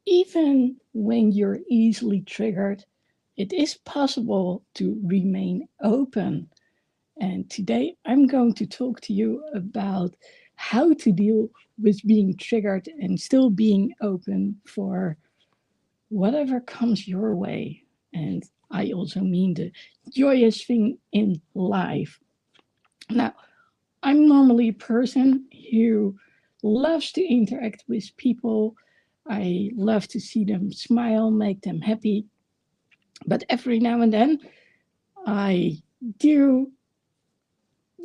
even when you're easily triggered, it is possible to remain open. And today I'm going to talk to you about how to deal with being triggered and still being open for whatever comes your way. And I also mean the joyous thing in life. Now, I'm normally a person who loves to interact with people. I love to see them smile, make them happy. But every now and then, I do,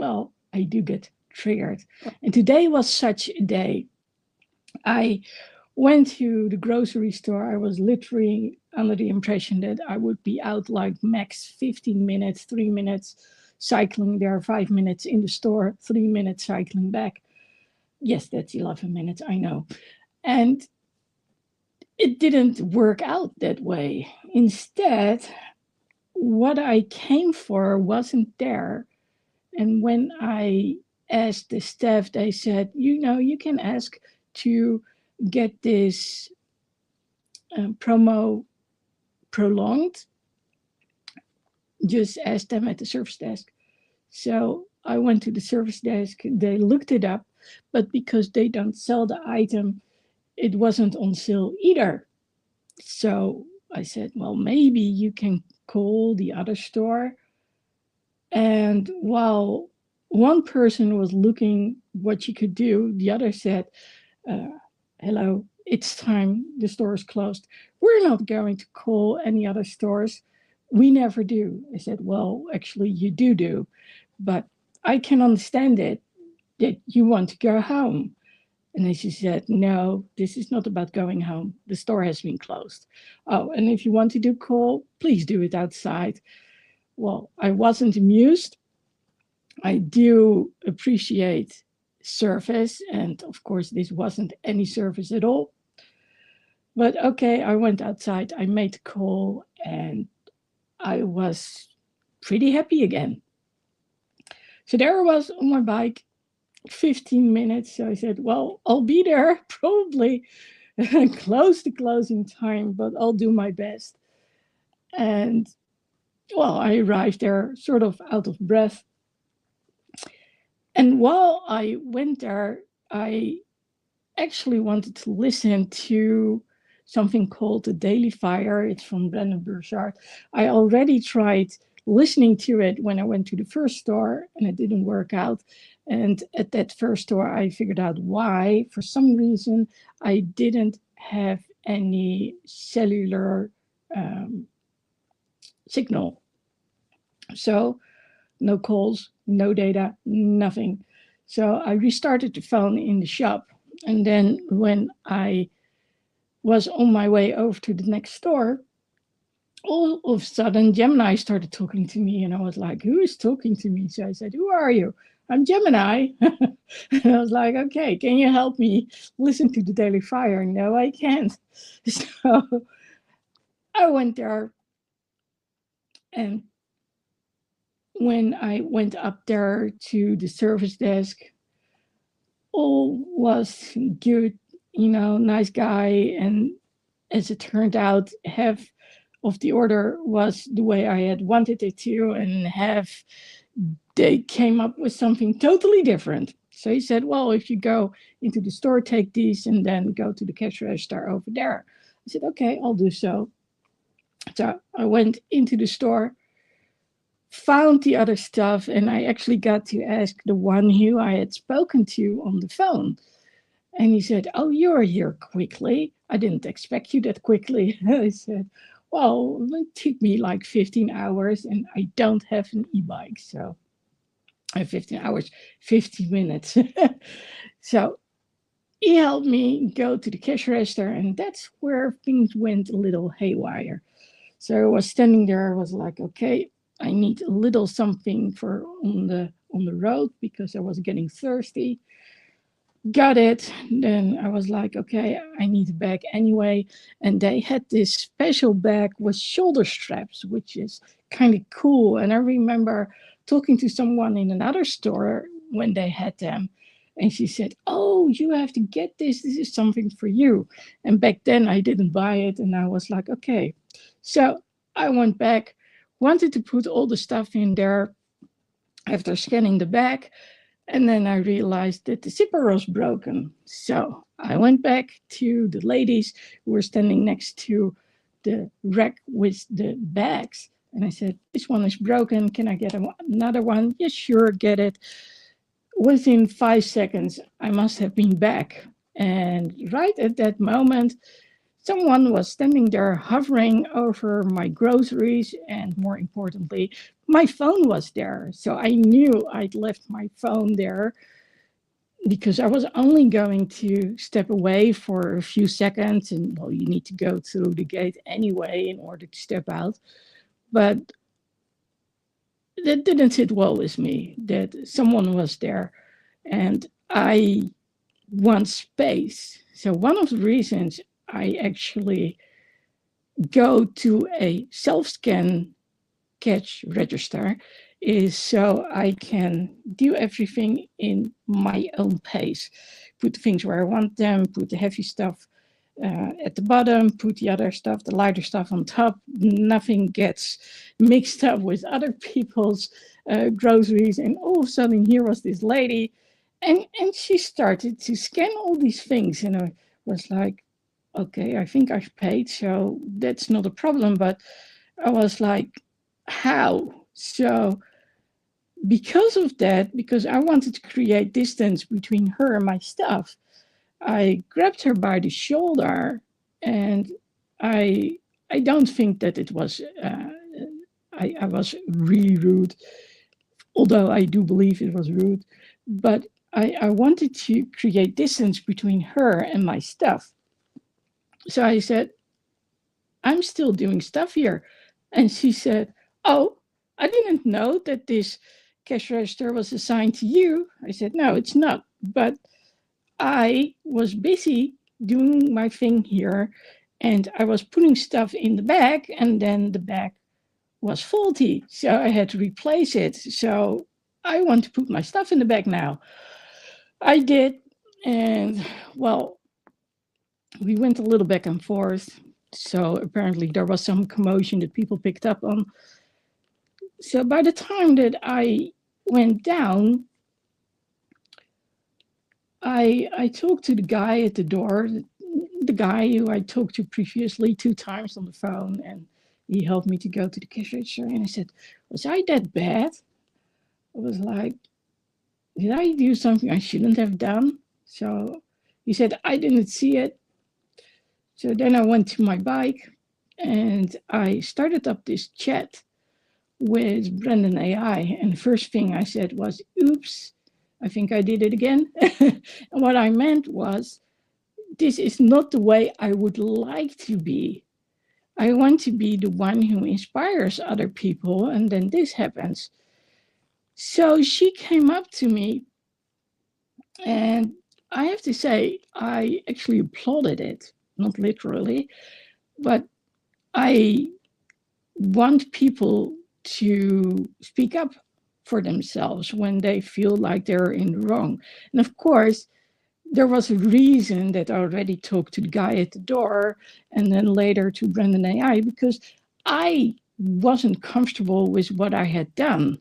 I do get triggered. And today was such a day. I went to the grocery store. I was literally under the impression that I would be out like max 15 minutes, 3 minutes cycling there, 5 minutes in the store, 3 minutes cycling back. Yes, that's 11 minutes, I know. And it didn't work out that way. Instead, what I came for wasn't there. And when I asked the staff, they said, you can ask to get this promo prolonged. Just ask them at the service desk. So I went to the service desk, they looked it up, but because they don't sell the item, it wasn't on sale either. So I said, well, maybe you can call the other store. And while one person was looking what she could do, the other said, hello, it's time, the store is closed. We're not going to call any other stores. We never do. I said, well, actually you do, but I can understand it, that you want to go home. And then she said, no, this is not about going home. The store has been closed. Oh, and if you want to do call, please do it outside. Well, I wasn't amused. I do appreciate service. And of course, this wasn't any service at all. But okay, I went outside, I made a call, and I was pretty happy again. So there I was on my bike, 15 minutes. So I said, well, I'll be there probably close to closing time, but I'll do my best. And well, I arrived there sort of out of breath. And while I went there, I actually wanted to listen to something called The Daily Fire. It's from Brandon Burchard. I already tried listening to it when I went to the first store and it didn't work out. And at that first store, I figured out why. For some reason, I didn't have any cellular signal. So no calls, no data, nothing. So I restarted the phone in the shop. And then when I was on my way over to the next store, all of a sudden Gemini started talking to me, and I was like, who is talking to me? So I said, who are you? I'm Gemini. And I was like, okay, can you help me listen to the Daily Fire? No, I can't. So I went there, and when I went up there to the service desk, all was good, nice guy. And as it turned out, half of the order was the way I had wanted it to, and half they came up with something totally different. So he said, well, if you go into the store, take these and then go to the cash register over there. I said, okay, I'll do so. So I went into the store, found the other stuff, and I actually got to ask the one who I had spoken to on the phone. And he said, oh, you're here quickly. I didn't expect you that quickly. I said, well, it took me like 15 hours and I don't have an e-bike. So I have 15 hours, 15 minutes. So he helped me go to the cash register, and that's where things went a little haywire. So I was standing there, I was like, okay, I need a little something for on the road because I was getting thirsty. Got it. Then I was like, okay, I need a bag anyway. And they had this special bag with shoulder straps, which is kind of cool. And I remember talking to someone in another store when they had them. And she said, "Oh, you have to get this. This is something for you." And back then I didn't buy it. And I was like, okay. So I went back, wanted to put all the stuff in there after scanning the bag. And then I realized that the zipper was broken. So I went back to the ladies who were standing next to the rack with the bags. And I said, "This one is broken. Can I get another one?" "Yes, sure, get it." Within 5 seconds, I must have been back. And right at that moment, someone was standing there hovering over my groceries. And more importantly, my phone was there. So I knew I'd left my phone there because I was only going to step away for a few seconds. And well, you need to go through the gate anyway in order to step out. But that didn't sit well with me that someone was there. And I want space. So one of the reasons I actually go to a self-scan cash register is so I can do everything in my own pace. Put things where I want them, put the heavy stuff at the bottom, put the other stuff, the lighter stuff on top. Nothing gets mixed up with other people's groceries. And all of a sudden, here was this lady, and she started to scan all these things. And I was like, okay, I think I've paid, so that's not a problem. But I was like, how? So because of that, because I wanted to create distance between her and my stuff, I grabbed her by the shoulder, and I I don't think that it was I was really rude, although I do believe it was rude. But I wanted to create distance between her and my stuff. So I said, "I'm still doing stuff here." And she said, "Oh, I didn't know that this cash register was assigned to you." I said, "No, it's not. But I was busy doing my thing here, and I was putting stuff in the bag, and then the bag was faulty. So I had to replace it. So I want to put my stuff in the bag now." I did. And well, we went a little back and forth. So apparently there was some commotion that people picked up on. So by the time that I went down, I talked to the guy at the door, the guy who I talked to previously 2 times on the phone, and he helped me to go to the cash register. And I said, "Was I that bad?" I was like, "Did I do something I shouldn't have done?" So he said, "I didn't see it." So then I went to my bike and I started up this chat with Brendan AI. And the first thing I said was, "Oops, I think I did it again." And what I meant was, this is not the way I would like to be. I want to be the one who inspires other people, and then this happens. So she came up to me, and I have to say, I actually applauded it, not literally, but I want people to speak up for themselves when they feel like they're in the wrong. And of course, there was a reason that I already talked to the guy at the door and then later to Brendan AI, because I wasn't comfortable with what I had done.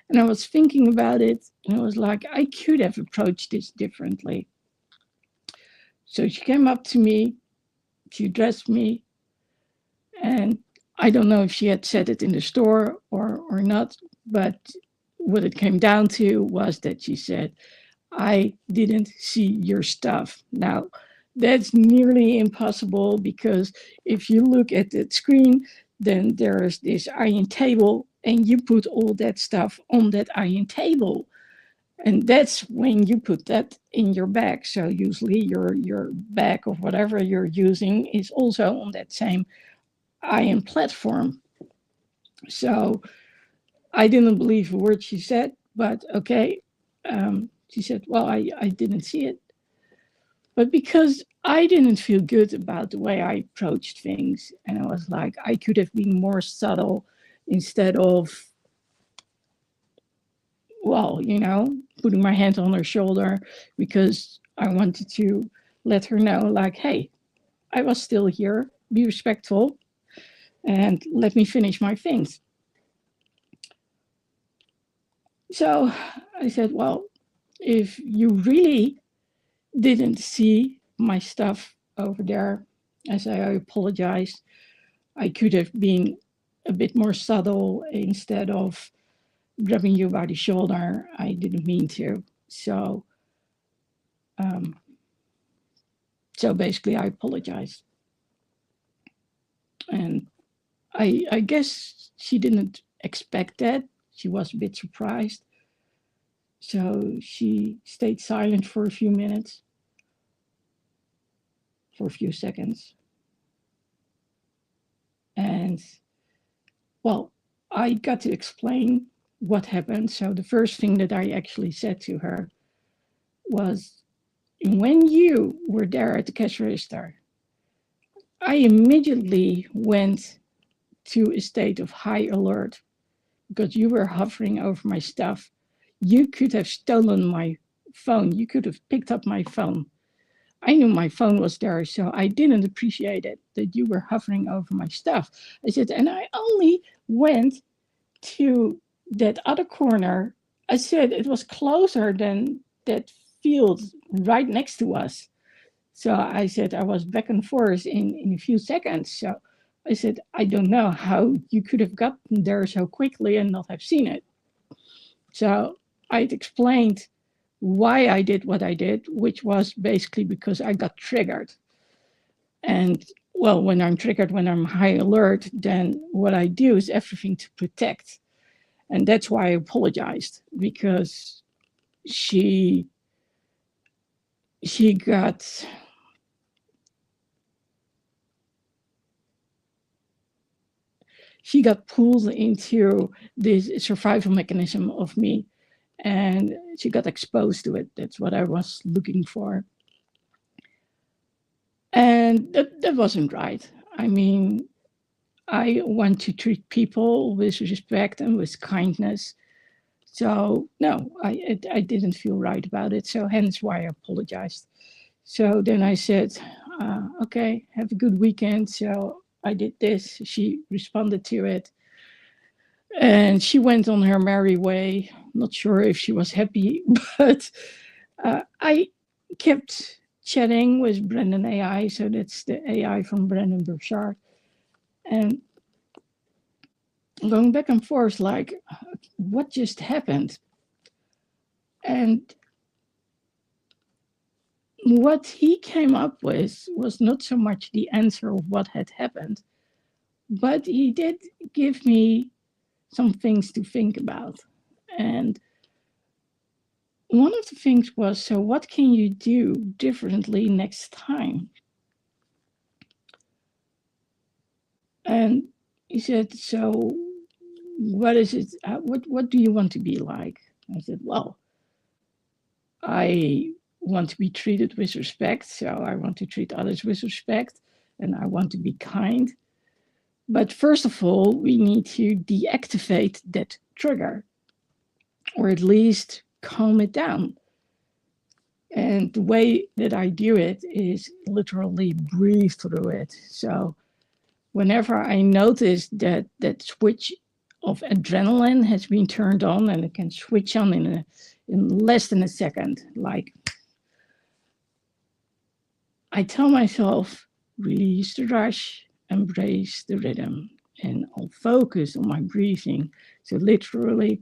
And I was thinking about it, and I was like, I could have approached this differently. So she came up to me, she addressed me, and I don't know if she had said it in the store or not, but what it came down to was that she said, "I didn't see your stuff." Now, that's nearly impossible, because if you look at the screen, then there's this iron table, and you put all that stuff on that iron table. And that's when you put that in your bag. So usually your bag of whatever you're using is also on that same iron platform. So I didn't believe a word she said, but okay. She said, "Well, I didn't see it." But because I didn't feel good about the way I approached things, and I was like, I could have been more subtle instead of, well, putting my hand on her shoulder because I wanted to let her know, like, hey, I was still here, be respectful, and let me finish my things. So I said, well, if you really didn't see my stuff over there, I said, I apologize. I could have been a bit more subtle instead of grabbing you by the shoulder. I didn't mean to. So basically I apologized. And I guess she didn't expect that. She was a bit surprised. So she stayed silent for a few minutes, for a few seconds. And, well, I got to explain what happened. So the first thing that I actually said to her was, when you were there at the cash register, I immediately went to a state of high alert because you were hovering over my stuff. You could have stolen my phone. You could have picked up my phone. I knew my phone was there, so I didn't appreciate it that you were hovering over my stuff. I said, and I only went to that other corner. I said it was closer than that field right next to us. So I said I was back and forth in a few seconds. So I said, I don't know how you could have gotten there so quickly and not have seen it. So I'd explained why I did what I did, which was basically because I got triggered. And well, when I'm triggered, when I'm high alert, then what I do is everything to protect. And that's why I apologized, because she got pulled into this survival mechanism of me, and she got exposed to it. That's what I was looking for. And that wasn't right. I mean, I want to treat people with respect and with kindness. So no, I didn't feel right about it. So hence why I apologized. So then I said, okay, have a good weekend. So I did this. She responded to it. And she went on her merry way. Not sure if she was happy, but I kept chatting with Brendan AI. So that's the AI from Brendan Burchard. And going back and forth, like, what just happened? And what he came up with was not so much the answer of what had happened, but he did give me some things to think about. And one of the things was, so what can you do differently next time? And he said, so what is it? What do you want to be like? I said, well, I want to be treated with respect. So I want to treat others with respect, and I want to be kind. But first of all, we need to deactivate that trigger, or at least calm it down. And the way that I do it is literally breathe through it. So whenever I notice that that switch of adrenaline has been turned on, and it can switch on in less than a second, like, I tell myself, release the rush, embrace the rhythm, and I'll focus on my breathing. So literally,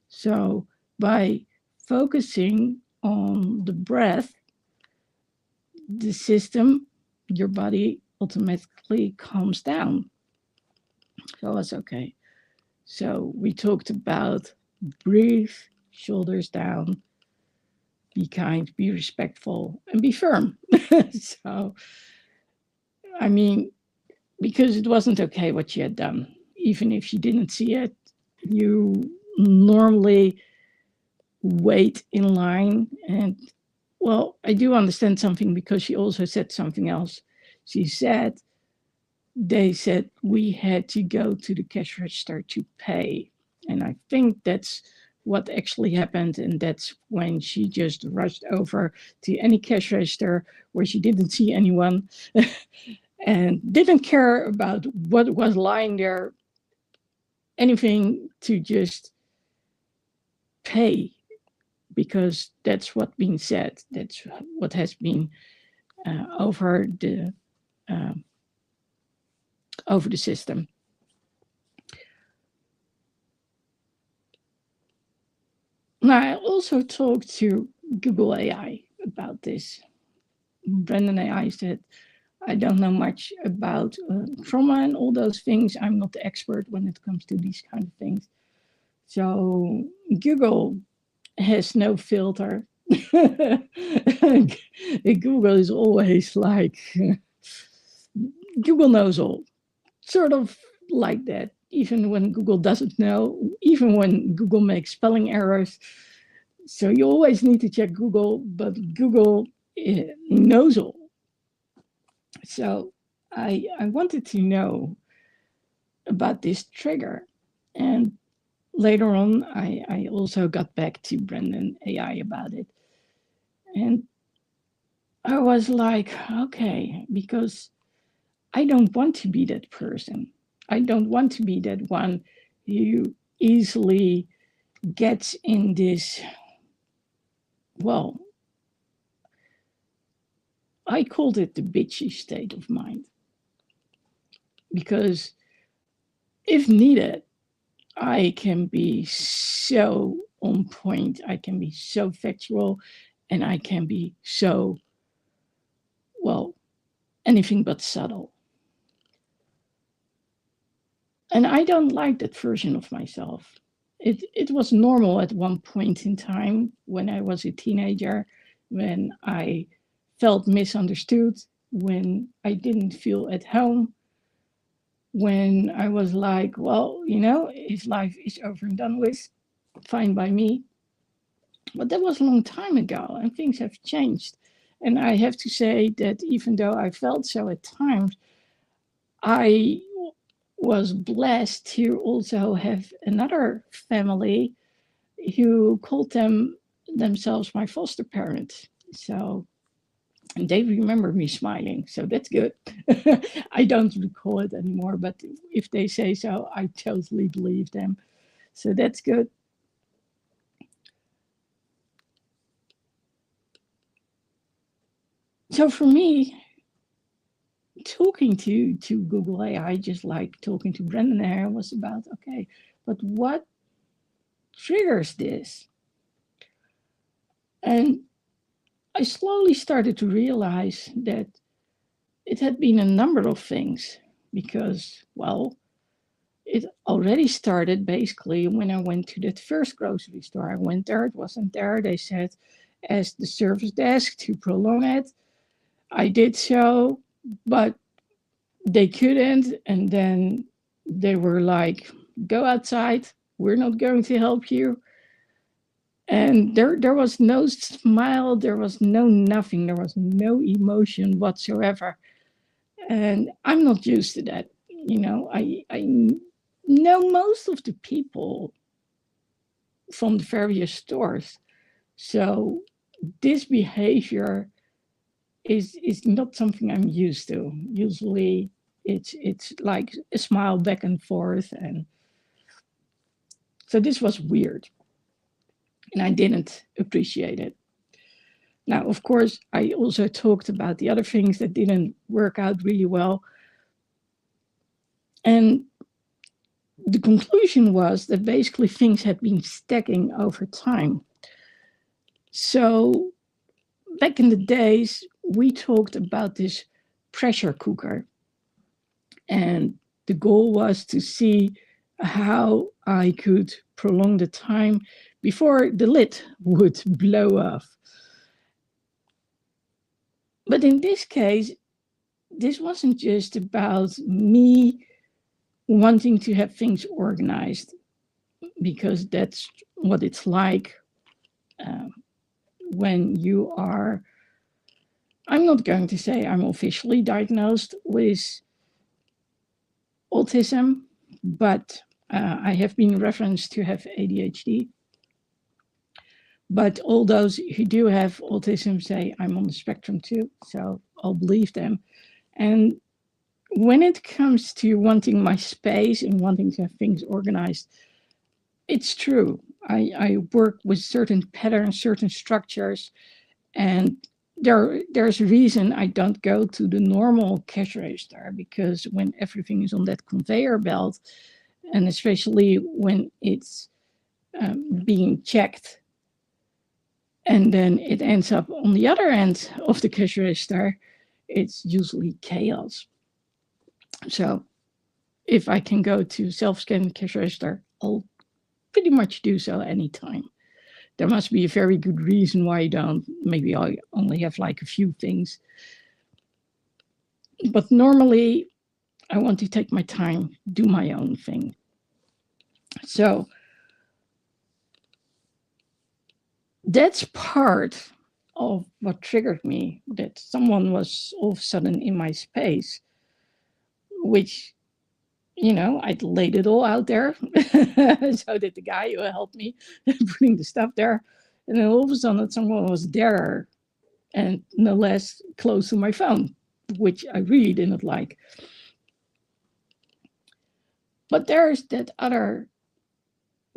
so by focusing on the breath, the system, your body automatically calms down. So that's okay. So we talked about breathe, shoulders down, be kind, be respectful, and be firm. So, I mean, because it wasn't okay what she had done, even if she didn't see it, you normally wait in line. And well, I do understand something because she also said something else. She said, they said we had to go to the cash register to pay. And I think that's what actually happened. And that's when she just rushed over to any cash register where she didn't see anyone and didn't care about what was lying there, anything to just pay, because that's what been said. That's what has been over the system. Now, I also talked to Google AI about this. Brendan AI said, I don't know much about trauma and all those things. I'm not the expert when it comes to these kind of things. So Google has no filter. Google is always like, Google knows all. Sort of like that. Even when Google doesn't know, even when Google makes spelling errors. So you always need to check Google, but Google knows all. So I wanted to know about this trigger. And later on, I also got back to Brendan AI about it. And I was like, okay, because I don't want to be that person. I don't want to be that one who easily gets in this, well, I called it the bitchy state of mind. Because if needed, I can be so on point, I can be so factual, and I can be so, well, anything but subtle. And I don't like that version of myself. It was normal at one point in time when I was a teenager, when I felt misunderstood, when I didn't feel at home, when I was like, well, if life is over and done with, fine by me. But that was a long time ago, and things have changed. And I have to say that even though I felt so at times, I was blessed to also have another family who called themselves my foster parents. So, and they remember me smiling, so that's good. I don't recall it anymore, but if they say so, I totally believe them. So that's good. So for me, talking to Google AI, just like talking to Brendan there, was about, okay, but what triggers this? And I slowly started to realize that it had been a number of things because, well, it already started basically when I went to that first grocery store. I went there, it wasn't there. They said, ask the service desk to prolong it. I did so, but they couldn't. And then they were like, go outside. We're not going to help you. And there was no smile. There was no nothing. There was no emotion whatsoever. And I'm not used to that. I know most of the people from the various stores. So this behavior is not something I'm used to. Usually it's like a smile back and forth. And so this was weird. And I didn't appreciate it. Now, of course, I also talked about the other things that didn't work out really well. And the conclusion was that basically things had been stacking over time. So back in the days, we talked about this pressure cooker. And the goal was to see how I could prolong the time before the lid would blow off. But in this case, this wasn't just about me wanting to have things organized, because that's what it's like when you are, I'm not going to say I'm officially diagnosed with autism, but I have been referenced to have ADHD. But all those who do have autism say I'm on the spectrum too, so I'll believe them. And when it comes to wanting my space and wanting to have things organized, it's true. I work with certain patterns, certain structures, and there's a reason I don't go to the normal cash register, because when everything is on that conveyor belt, and especially when it's being checked, and then it ends up on the other end of the cash register, it's usually chaos. So if I can go to self-scan cash register, I'll pretty much do so anytime. There must be a very good reason why I don't. Maybe I only have like a few things. But normally, I want to take my time, do my own thing. So that's part of what triggered me, that someone was all of a sudden in my space, which, I'd laid it all out there. So that the guy who helped me putting the stuff there, and then all of a sudden someone was there, and no less close to my phone, which I really didn't like. But there's that other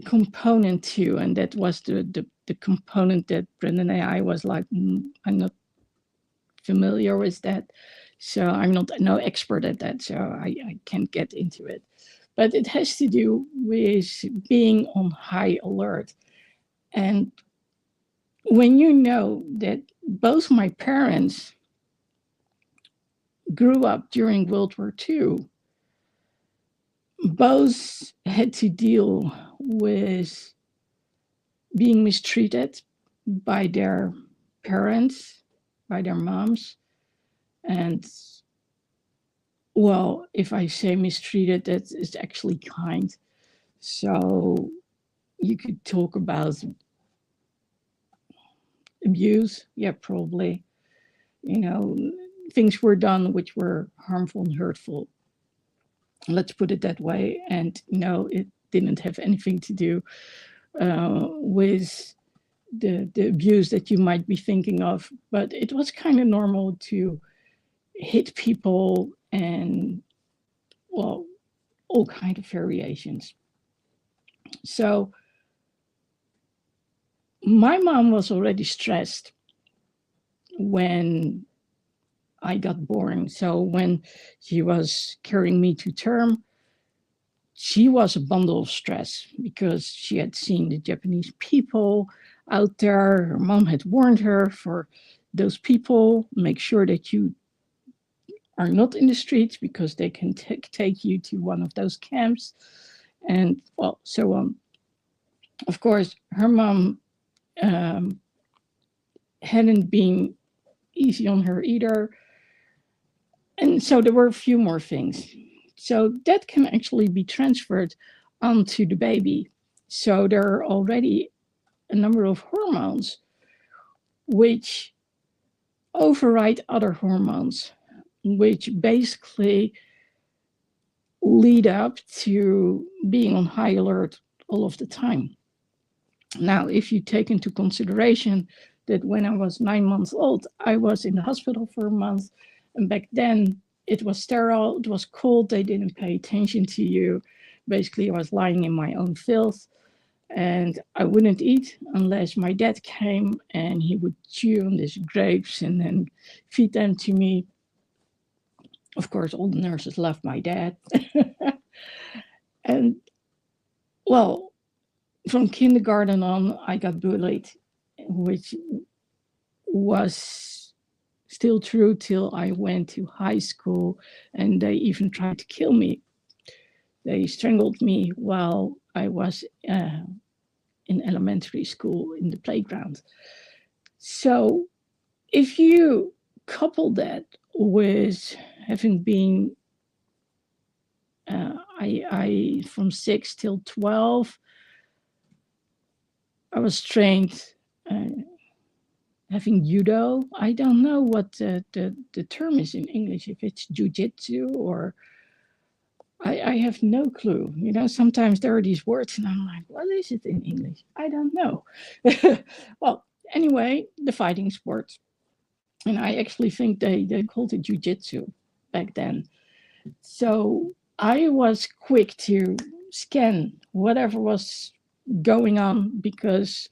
component too, and that was the component that Brendan and I was like, I'm not familiar with that, so I'm not no expert at that, so I can't get into it. But it has to do with being on high alert. And when you know that both my parents grew up during World War II, both had to deal with being mistreated by their parents, by their moms. And well, if I say mistreated, that is actually kind. So you could talk about abuse. Yeah, probably. Things were done which were harmful and hurtful. Let's put it that way. And no, it didn't have anything to do with the abuse that you might be thinking of, but it was kind of normal to hit people, and well, all kind of variations. So my mom was already stressed when I got born. So when she was carrying me to term, she was a bundle of stress because she had seen the Japanese people out there. Her mom had warned her, for those people, make sure that you are not in the streets because they can take you to one of those camps, and well, so on. Of course, her mom hadn't been easy on her either. And so there were a few more things. So that can actually be transferred onto the baby. So there are already a number of hormones which override other hormones, which basically lead up to being on high alert all of the time. Now, if you take into consideration that when I was 9 months old, I was in the hospital for a month, and back then it was sterile, it was cold, they didn't pay attention to you. Basically, I was lying in my own filth, and I wouldn't eat unless my dad came and he would chew on these grapes and then feed them to me. Of course, all the nurses loved my dad. And well, from kindergarten on, I got bullied, which was still true till I went to high school, and they even tried to kill me. They strangled me while I was in elementary school in the playground. So if you couple that with having been, I from 6 till 12, I was trained having judo. I don't know what the term is in English, if it's jujitsu or I have no clue. You know, sometimes there are these words and I'm like, what is it in English? I don't know. Well, anyway, the fighting sports. And I actually think they called it jujitsu back then. So I was quick to scan whatever was going on because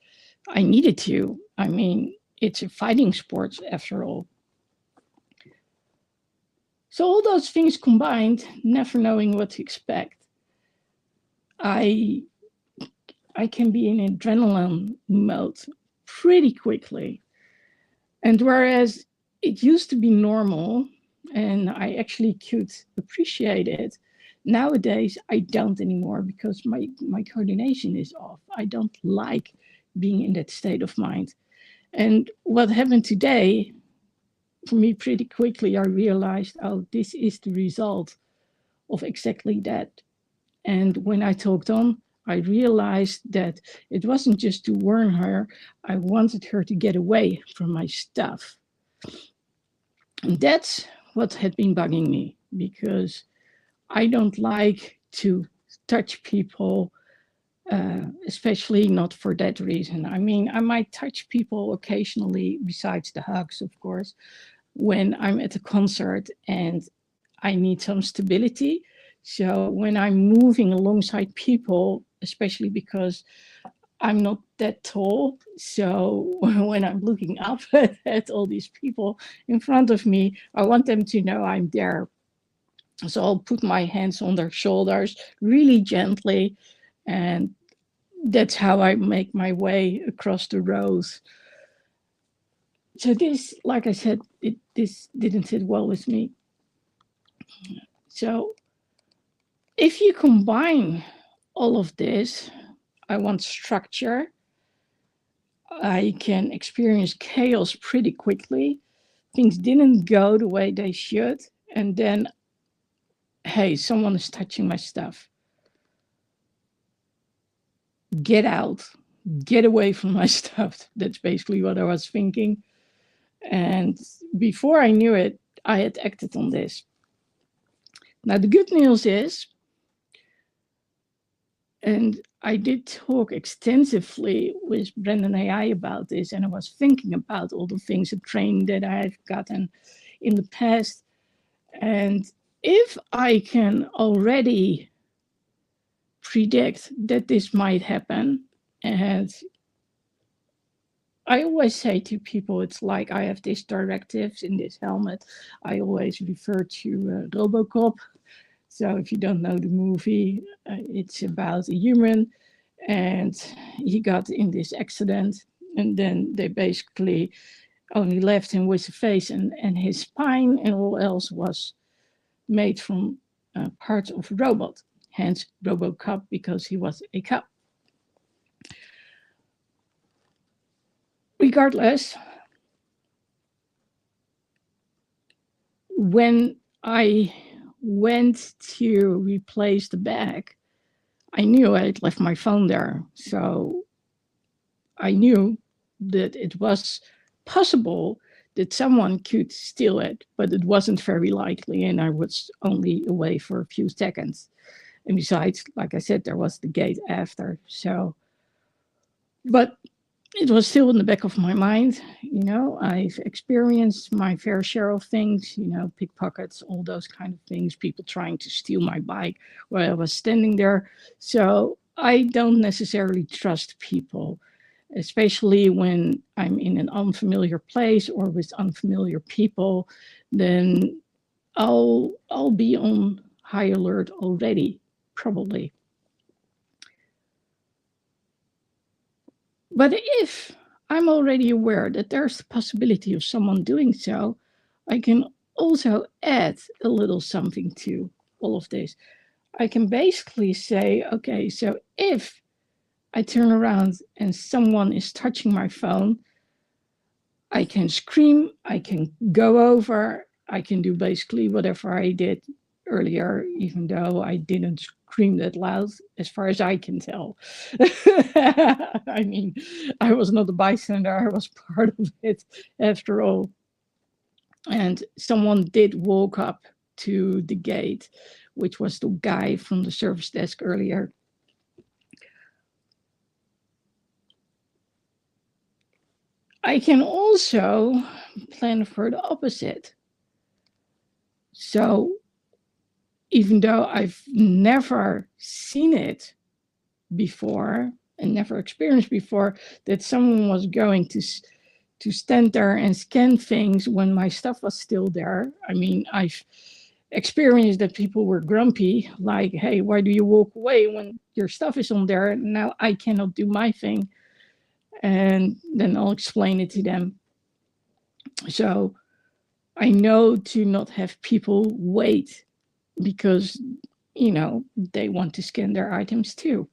I needed to. I mean, it's a fighting sport after all. So all those things combined, never knowing what to expect, I can be in adrenaline mode pretty quickly. And whereas it used to be normal and I actually could appreciate it, nowadays I don't anymore because my coordination is off. I don't like being in that state of mind. And what happened today, for me, pretty quickly, I realized, oh, this is the result of exactly that. And when I talked on, I realized that it wasn't just to warn her, I wanted her to get away from my stuff. And that's what had been bugging me because I don't like to touch people, especially not for that reason. I mean, I might touch people occasionally, besides the hugs, of course, when I'm at a concert and I need some stability. So when I'm moving alongside people, especially because I'm not that tall, so when I'm looking up at all these people in front of me, I want them to know I'm there. So I'll put my hands on their shoulders really gently, and that's how I make my way across the rows. So this, like I said, this didn't sit well with me. So if you combine all of this, I want structure. I can experience chaos pretty quickly. Things didn't go the way they should. And then, hey, someone is touching my stuff. Get out. Get away from my stuff. That's basically what I was thinking. And before I knew it, I had acted on this. Now, the good news is, and I did talk extensively with Brendan AI about this, and I was thinking about all the things and training that I've gotten in the past. And if I can already predict that this might happen, and I always say to people, it's like I have these directives in this helmet. I always refer to Robocop. So if you don't know the movie, it's about a human and he got in this accident and then they basically only left him with his face and his spine, and all else was made from parts of a robot, hence Robocop, because he was a cop. Regardless, when I went to replace the bag, I knew I had left my phone there. So I knew that it was possible that someone could steal it, but it wasn't very likely, and I was only away for a few seconds. And besides, like I said, there was the gate after. So, but it was still in the back of my mind. You know, I've experienced my fair share of things, you know, pickpockets, all those kind of things, people trying to steal my bike while I was standing there. So I don't necessarily trust people, especially when I'm in an unfamiliar place or with unfamiliar people. Then I'll be on high alert already, probably. But if I'm already aware that there's the possibility of someone doing so, I can also add a little something to all of this. I can basically say, okay, so if I turn around and someone is touching my phone, I can scream, I can go over, I can do basically whatever I did earlier, even though I didn't scream that loud, as far as I can tell. I mean, I was not a bystander, I was part of it after all. And someone did walk up to the gate, which was the guy from the service desk earlier. I can also plan for the opposite. So even though I've never seen it before and never experienced before, that someone was going to stand there and scan things when my stuff was still there. I mean, I've experienced that people were grumpy, like, hey, why do you walk away when your stuff is on there? Now I cannot do my thing. And then I'll explain it to them. So I know to not have people wait because, you know, they want to scan their items too.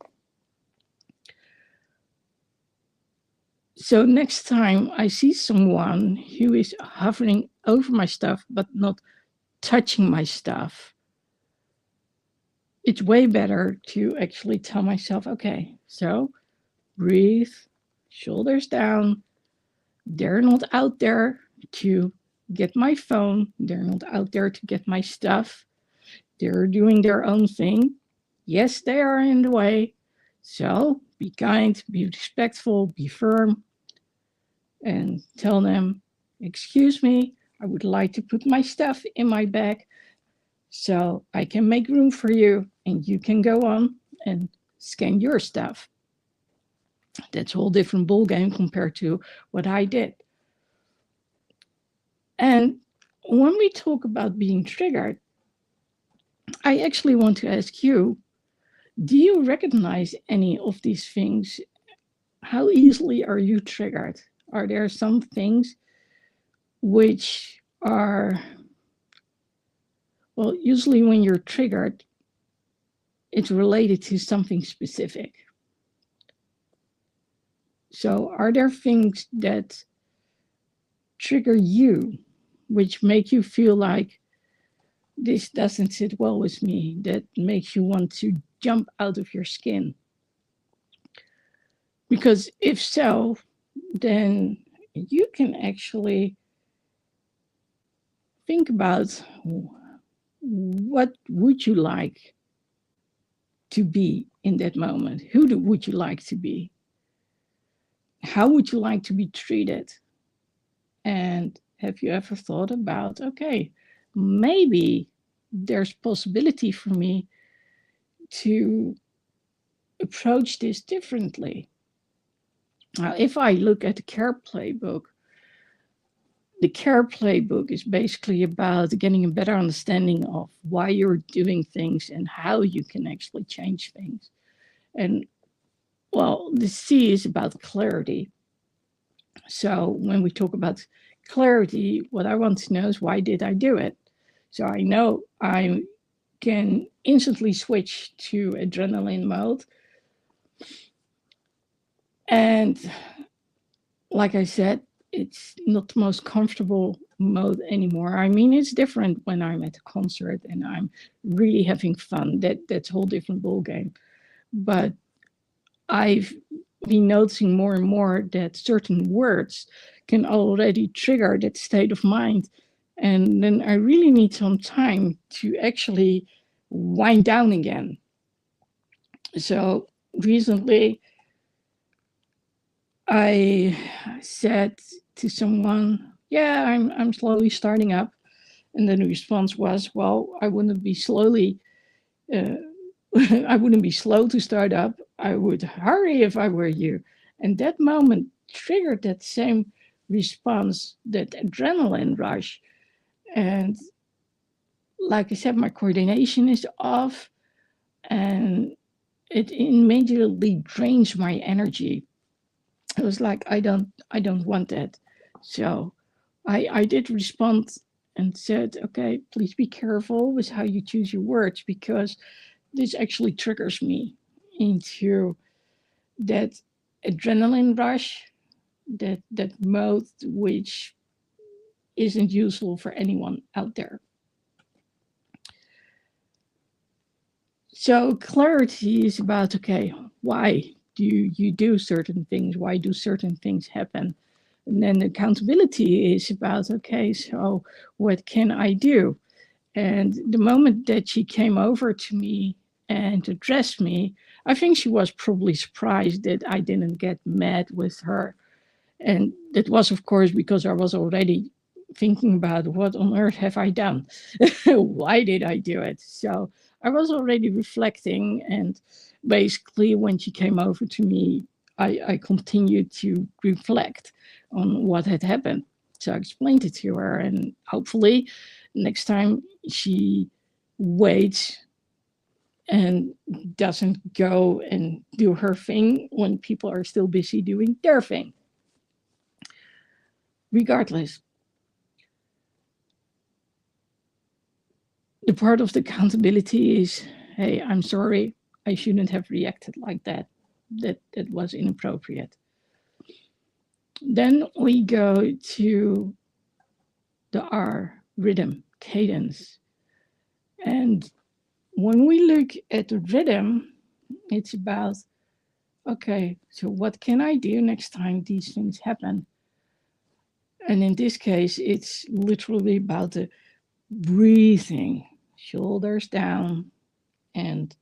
So next time I see someone who is hovering over my stuff but not touching my stuff, it's way better to actually tell myself, okay, so breathe, shoulders down. They're not out there to get my phone. They're not out there to get my stuff. They're doing their own thing. Yes, they are in the way. So be kind, be respectful, be firm, and tell them, excuse me, I would like to put my stuff in my bag so I can make room for you and you can go on and scan your stuff. That's a whole different ballgame compared to what I did. And when we talk about being triggered, I actually want to ask you, do you recognize any of these things? How easily are you triggered? Are there some things which are, well, usually when you're triggered, it's related to something specific. So are there things that trigger you, which make you feel like this doesn't sit well with me, that makes you want to jump out of your skin? Because if so, then you can actually think about what would you like to be in that moment? Who would you like to be? How would you like to be treated? And have you ever thought about, okay, maybe there's possibility for me to approach this differently? Now, if I look at the CARE playbook, the CARE playbook is basically about getting a better understanding of why you're doing things and how you can actually change things. And well, the C is about clarity. So when we talk about clarity, what I want to know is, why did I do it? So I know I can instantly switch to adrenaline mode. And like I said, it's not the most comfortable mode anymore. I mean, it's different when I'm at a concert and I'm really having fun. That's a whole different ballgame. But I've been noticing more and more that certain words can already trigger that state of mind. And then I really need some time to actually wind down again. So recently, I said to someone, yeah, I'm slowly starting up. And then the response was, well, I wouldn't be slowly, I wouldn't be slow to start up. I would hurry if I were you. And that moment triggered that same response, that adrenaline rush. And like I said, my coordination is off and it immediately drains my energy. It was like, I don't want that. So I did respond and said, okay, please be careful with how you choose your words, because this actually triggers me into that adrenaline rush, that mode which isn't useful for anyone out there. So clarity is about, okay, why do you do certain things? Why do certain things happen? And then accountability is about, okay, so what can I do? And the moment that she came over to me and addressed me, I think she was probably surprised that I didn't get mad with her. And that was, of course, because I was already thinking about what on earth have I done? Why did I do it? So I was already reflecting. And basically, when she came over to me, I continued to reflect on what had happened. So I explained it to her. And hopefully, next time she waits and doesn't go and do her thing when people are still busy doing their thing. Regardless, the part of the accountability is, hey, I'm sorry, I shouldn't have reacted like that. That was inappropriate. Then we go to the R, rhythm, cadence. And when we look at the rhythm, it's about, okay, so what can I do next time these things happen? And in this case, it's literally about the breathing, shoulders down, and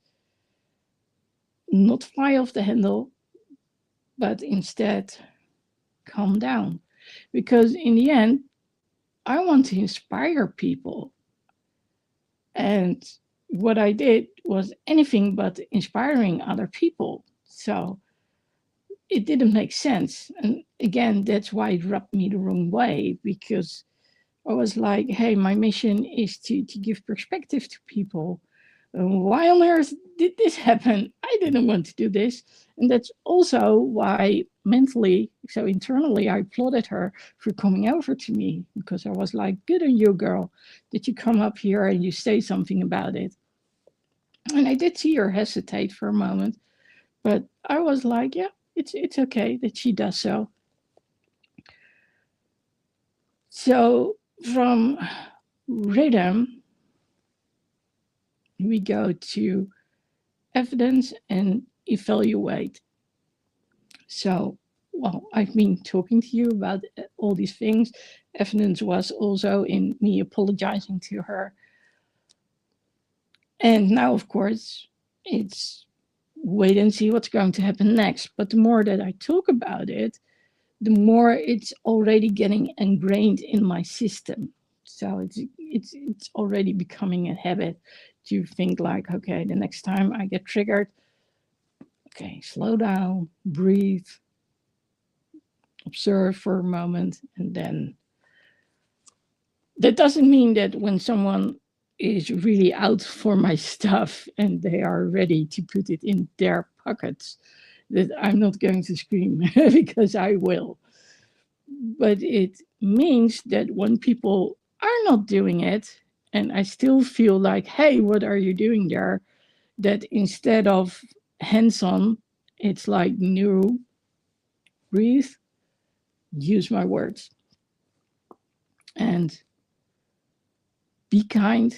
not fly off the handle, but instead calm down. Because in the end, I want to inspire people. And what I did was anything but inspiring other people. So it didn't make sense. And again, that's why it rubbed me the wrong way, because I was like, hey, my mission is to give perspective to people. Why on earth did this happen? I didn't want to do this. And that's also why mentally, so internally, I applauded her for coming over to me, because I was like, good on you, girl, that you come up here and you say something about it. And I did see her hesitate for a moment, but I was like, yeah, it's okay that she does so. So from rhythm, we go to evidence and evaluate. So, well, I've been talking to you about all these things. Evidence was also in me apologizing to her. And now, of course, it's wait and see what's going to happen next. But the more that I talk about it, the more it's already getting ingrained in my system. So it's already becoming a habit to think like, okay, the next time I get triggered, okay, slow down, breathe, observe for a moment, and then that doesn't mean that when someone is really out for my stuff and they are ready to put it in their pockets, that I'm not going to scream because I will. But it means that when people are not doing it, and I still feel like, hey, what are you doing there? That instead of hands on, it's like, no, breathe, use my words, and be kind,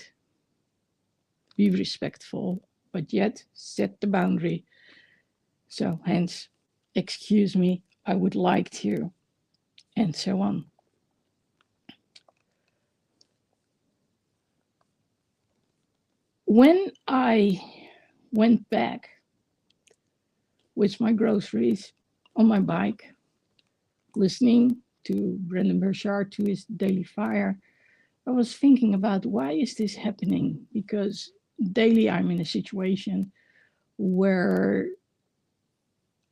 be respectful, but yet set the boundary. So, hence, excuse me, I would like to, and so on. When I went back with my groceries on my bike, listening to Brendan Burchard, to his Daily Fire, I was thinking about, why is this happening? Because daily I'm in a situation where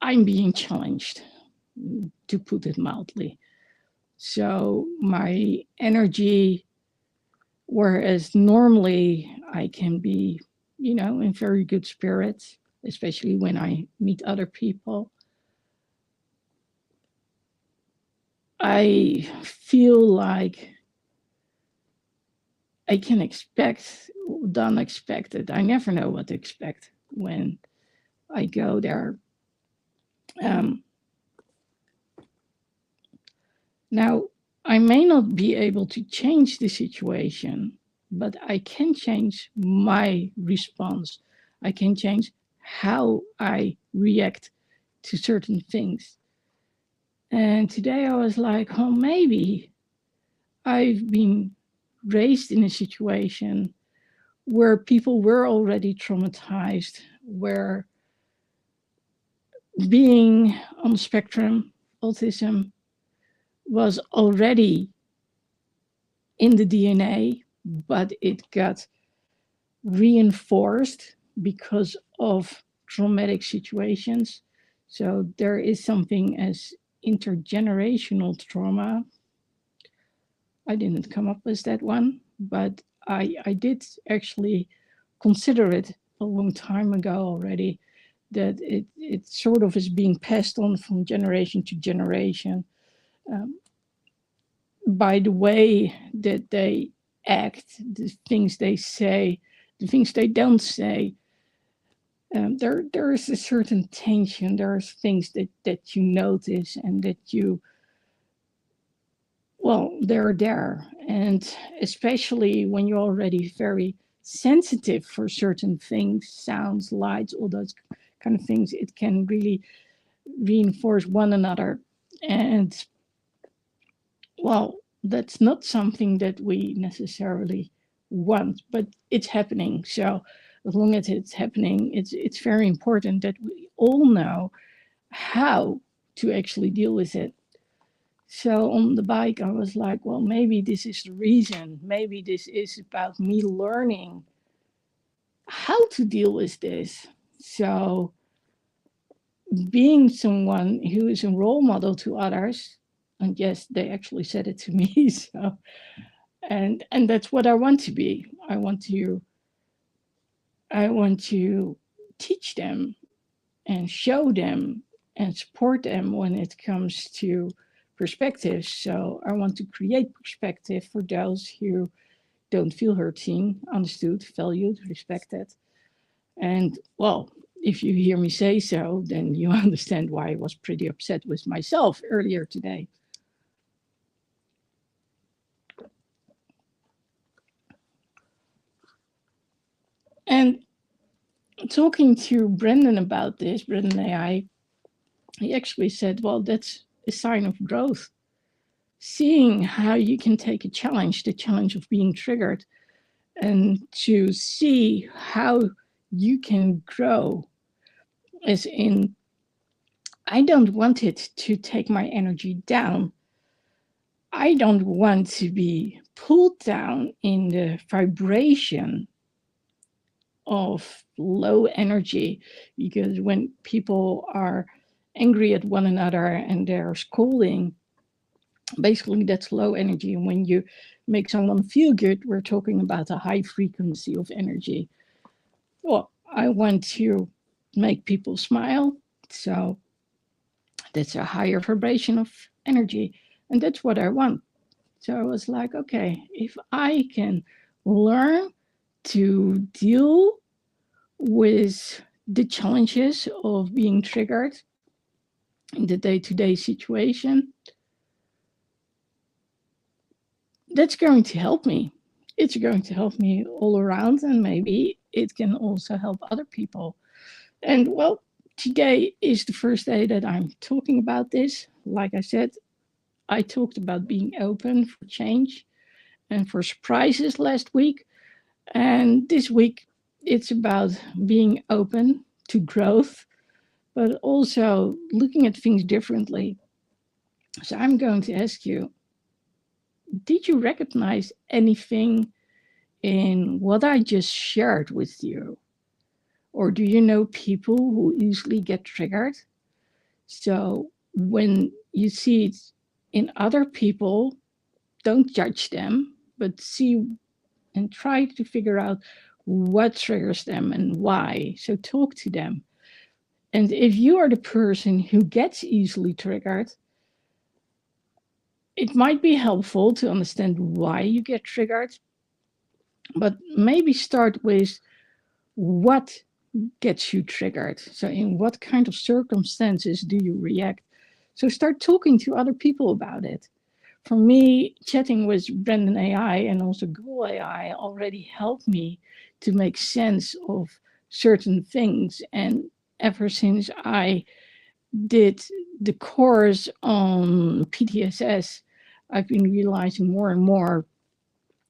I'm being challenged, to put it mildly. So my energy, whereas normally I can be, in very good spirits, especially when I meet other people, I feel like I can expect the unexpected. I never know what to expect when I go there. Um, Now, I may not be able to change the situation, but I can change my response. I can change how I react to certain things. And today I was like, oh, maybe I've been raised in a situation where people were already traumatized, where being on the spectrum, autism, was already in the DNA, but it got reinforced because of traumatic situations. So there is something as intergenerational trauma. I didn't come up with that one, but I did actually consider it a long time ago already, that it sort of is being passed on from generation to generation, um, by the way that they act, the things they say, the things they don't say. There is a certain tension. There are things that you notice and that you, well, they're there. And especially when you're already very sensitive for certain things, sounds, lights, all those kind of things, it can really reinforce one another. And well, that's not something that we necessarily want, but it's happening. So as long as it's happening, it's very important that we all know how to actually deal with it. So on the bike, I was like, well, maybe this is the reason. Maybe this is about me learning how to deal with this. So being someone who is a role model to others, and yes, they actually said it to me. So and that's what I want to be. I want to teach them and show them and support them when it comes to perspectives. So I want to create perspective for those who don't feel heard, seen, understood, valued, respected. And well, if you hear me say so, then you understand why I was pretty upset with myself earlier today. And talking to Brendan about this, Brendan AI, he actually said, well, that's a sign of growth. Seeing how you can take a challenge, the challenge of being triggered, and to see how you can grow. As in, I don't want it to take my energy down. I don't want to be pulled down in the vibration of low energy, because when people are angry at one another and they're scolding, basically that's low energy. And when you make someone feel good, we're talking about a high frequency of energy. Well, I want to make people smile, so that's a higher vibration of energy, and that's what I want. So I was like, okay, if I can learn to deal with the challenges of being triggered in the day-to-day situation, that's going to help me. It's going to help me all around, and maybe it can also help other people. And well, today is the first day that I'm talking about this. Like I said, I talked about being open for change and for surprises last week. And this week, it's about being open to growth, but also looking at things differently. So I'm going to ask you, did you recognize anything in what I just shared with you? Or do you know people who easily get triggered? So when you see it in other people, don't judge them, but see and try to figure out what triggers them and why. So talk to them. And if you are the person who gets easily triggered, it might be helpful to understand why you get triggered, but maybe start with what gets you triggered. So, in what kind of circumstances do you react? So, start talking to other people about it. For me, chatting with Brendan AI and also Google AI already helped me to make sense of certain things. And ever since I did the course on PTSS, I've been realizing more and more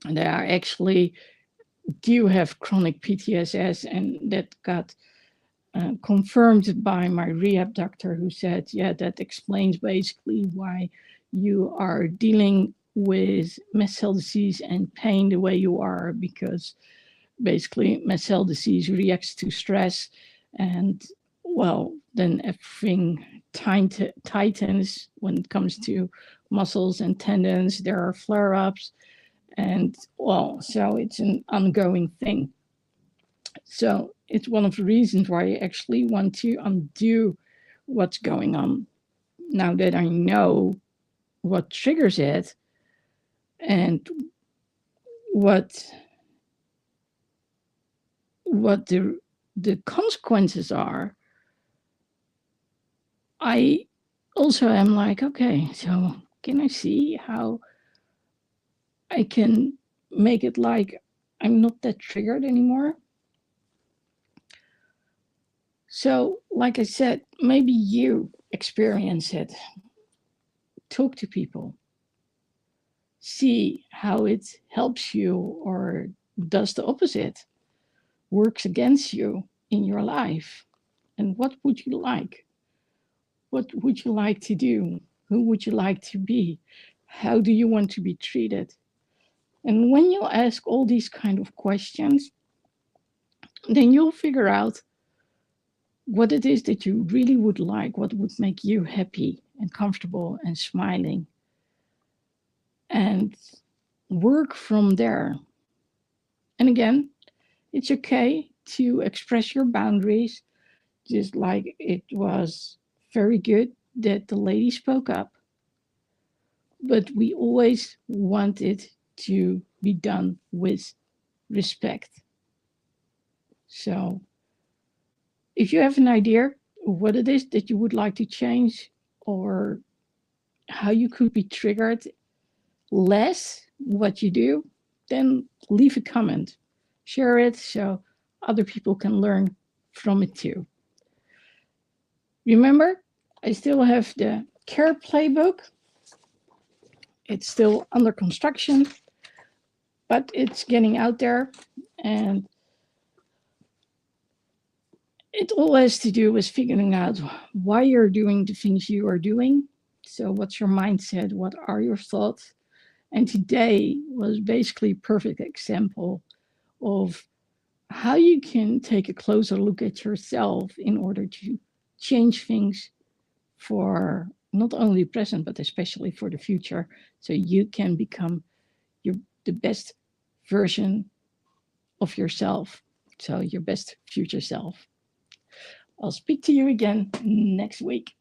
that I actually do have chronic PTSS, and that got confirmed by my rehab doctor, who said, yeah, that explains basically why you are dealing with mast cell disease and pain the way you are, because basically mast cell disease reacts to stress, and well, then everything tightens when it comes to muscles and tendons. There are flare-ups, and well, so it's an ongoing thing. So it's one of the reasons why I actually want to undo what's going on. Now that I know what triggers it and what the consequences are, I also am like, okay, so can I see how I can make it like I'm not that triggered anymore? So, like I said, maybe you experience it. Talk to people. See how it helps you or does the opposite, works against you in your life. And what would you like? What would you like to do? Who would you like to be? How do you want to be treated? And when you ask all these kind of questions, then you'll figure out what it is that you really would like, what would make you happy and comfortable and smiling, and work from there. And again, it's okay to express your boundaries, just like it was very good that the lady spoke up. But we always want it to be done with respect. So if you have an idea what it is that you would like to change, or how you could be triggered less what you do, then leave a comment, share it so other people can learn from it too. Remember, I still have the care playbook. It's still under construction, but it's getting out there, and it all has to do with figuring out why you're doing the things you are doing. So what's your mindset? What are your thoughts? And today was basically a perfect example of how you can take a closer look at yourself in order to change things for not only the present, but especially for the future, so you can become the best version of yourself, so your best future self. I'll speak to you again next week.